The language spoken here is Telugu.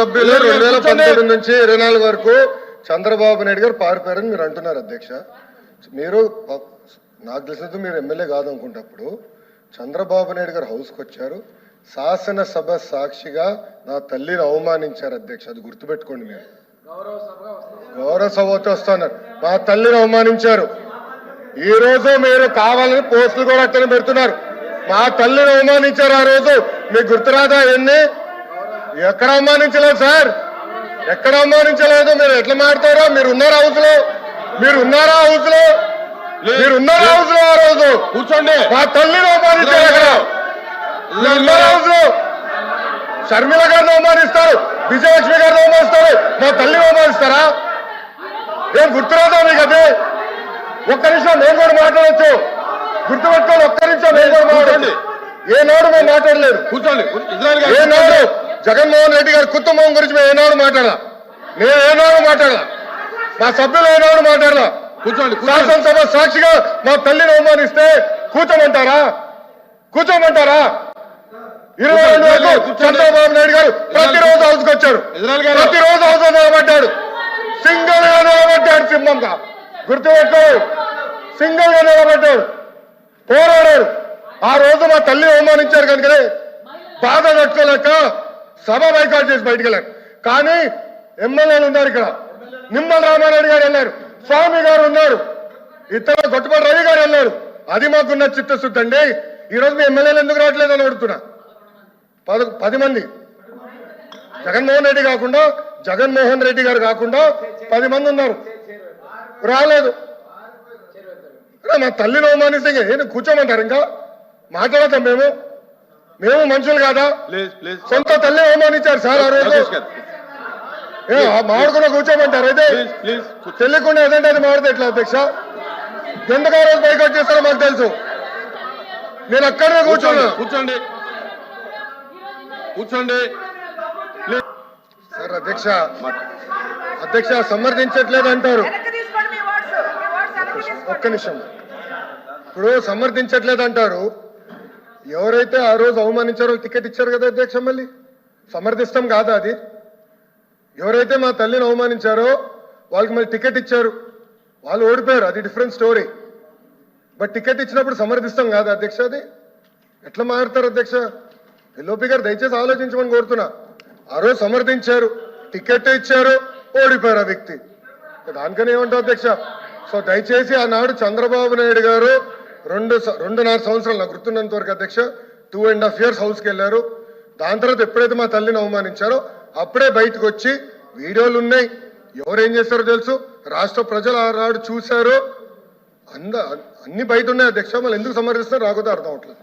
సభ్యులు 2019 నుంచి 24 వరకు చంద్రబాబు నాయుడు గారు పారిపోయారని మీరు అంటున్నారు అధ్యక్ష. మీరు నాకు తెలిసినందుకు మీరు ఎమ్మెల్యే కాదనుకుంటప్పుడు చంద్రబాబు నాయుడు గారు హౌస్కి వచ్చారు, శాసనసభ సాక్షిగా నా తల్లిని అవమానించారు అధ్యక్ష. అది గుర్తుపెట్టుకోండి. మీరు గౌరవ సభతో వస్తున్నారు, మా తల్లిని అవమానించారు. ఈ రోజు మీరు కావాలని పోస్టులు కూడా అట్టని పెడుతున్నారు. మా తల్లిని అవమానించారు ఆ రోజు, మీకు గుర్తురాదా? ఎన్ని ఎక్కడ అవమానించలేదు సార్, ఎక్కడ అవమానించలేదు. మీరు ఎట్లా మాట్లాడారో, మీరు ఉన్నారా హౌస్ లో? మీరు ఉన్నారా హౌస్ లో? మీరు ఉన్నారా హౌస్ లో? ఆ రోజు కూర్చోండి. మా తల్లిని అవమానించారు. అక్కడ ఉన్నారా హౌస్ లో? షర్మిల గారిని అవమానిస్తారు, విజయలక్ష్మి గారిని అవమానిస్తారు, మా తల్లిని అవమానిస్తారా? ఏం గుర్తురాదా మీకు? అదే ఒక్క నిమిషం నేను కూడా మాట్లాడచ్చు, గుర్తుపెట్టుకోండి. ఒక్క నిమిషం నేను కూడా మాట్లాడండి. ఏనాడు మేము మాట్లాడలేదు. కూర్చోండి. ఏనాడు జగన్మోహన్ రెడ్డి గారి కుటుంబం గురించి మేము ఏనాడు మాట్లాడాల? నేను ఏనాడు మాట్లాడాల? మా సభ్యులు ఏనాడు మాట్లాడాల? కూర్చోండి. శాసనసభ సాక్షిగా మా తల్లిని అవమానిస్తే కూర్చోమంటారా? కూర్చోమంటారా? 22 వరకు చంద్రబాబు నాయుడు గారు ప్రతిరోజు హౌస్కి వచ్చారు, ప్రతిరోజు హౌస్ నిలబడ్డాడు, సింగిల్ గా నిలబడ్డాడు. సింహంగా గుర్తుపెట్టుకో, సింగిల్ గా నిలబడ్డాడు, పోరాడారు. ఆ రోజు మా తల్లిని అవమానించారు కనుకనే బాధ తట్టుకోలేక సభ బైకాట్ చేసి బయటికి వెళ్ళారు. కానీ ఎమ్మెల్యేలు ఉన్నారు ఇక్కడ, నిమ్మల రామారెడ్డి గారు వెళ్ళారు, స్వామి గారు ఉన్నారు, ఇతర గొట్టుపాటి రవి గారు వెళ్ళారు. అది మాకున్న చిత్తశుద్ధి అండి. ఈ రోజు మీ ఎమ్మెల్యేలు ఎందుకు రావట్లేదు అని అడుగుతున్నా. 10 మంది జగన్మోహన్ రెడ్డి గారు కాకుండా 10 మంది ఉన్నారు, రాలేదు. మా తల్లిని అవమానిస్తే ఏంటి కూర్చోమంటారు? ఇంకా మాట్లాడతాం మేము మనుషులు కాదా? సొంత తల్లి అవమానించారు సార్ ఆ రోజు. మాడుకున్నా కూర్చోమంటారు? అయితే తెలియకుండా ఏదంటే అది మాడితే ఎట్లా అధ్యక్ష? ఎందుకు ఆ రోజు బైకాట్ చేస్తారో మాకు తెలుసు. నేను అక్కడే కూర్చోండి. సార్ అధ్యక్ష సమర్థించట్లేదు అంటారు. ఒక్క నిమిషం. ఇప్పుడు సమర్థించట్లేదు అంటారు. ఎవరైతే ఆ రోజు అవమానించారో టికెట్ ఇచ్చారు కదా అధ్యక్ష, మళ్ళీ సమర్థిస్తాం కాదా అది? ఎవరైతే మా తల్లిని అవమానించారో వాళ్ళకి మళ్ళీ టికెట్ ఇచ్చారు, వాళ్ళు ఓడిపోయారు, అది డిఫరెంట్ స్టోరీ. బట్ టికెట్ ఇచ్చినప్పుడు సమర్థిస్తాం కాదా అధ్యక్ష? అది ఎట్లా మారుతారు అధ్యక్ష? ఎల్ఓపి గారు దయచేసి ఆలోచించమని కోరుతున్నా. ఆ రోజు సమర్థించారు, టికెట్ ఇచ్చారు, ఓడిపోయారు ఆ వ్యక్తి. దానికని ఏమంటారు అధ్యక్ష? సో దయచేసి ఆనాడు చంద్రబాబు నాయుడు గారు 2.5 సంవత్సరాలు నాకు గుర్తున్నంత వరకు అధ్యక్ష 2.5 years హౌస్కి వెళ్ళారు. దాని తర్వాత ఎప్పుడైతే మా తల్లిని అవమానించారో అప్పుడే బయటకు వచ్చి వీడియోలు ఉన్నాయి, ఎవరేం చేస్తారో తెలుసు, రాష్ట్ర ప్రజలు ఆనాడు చూశారు, అన్ని బయట ఉన్నాయి అధ్యక్ష. మళ్ళీ ఎందుకు సమర్థిస్తారో రాకపోతే అర్థం అవట్లేదు.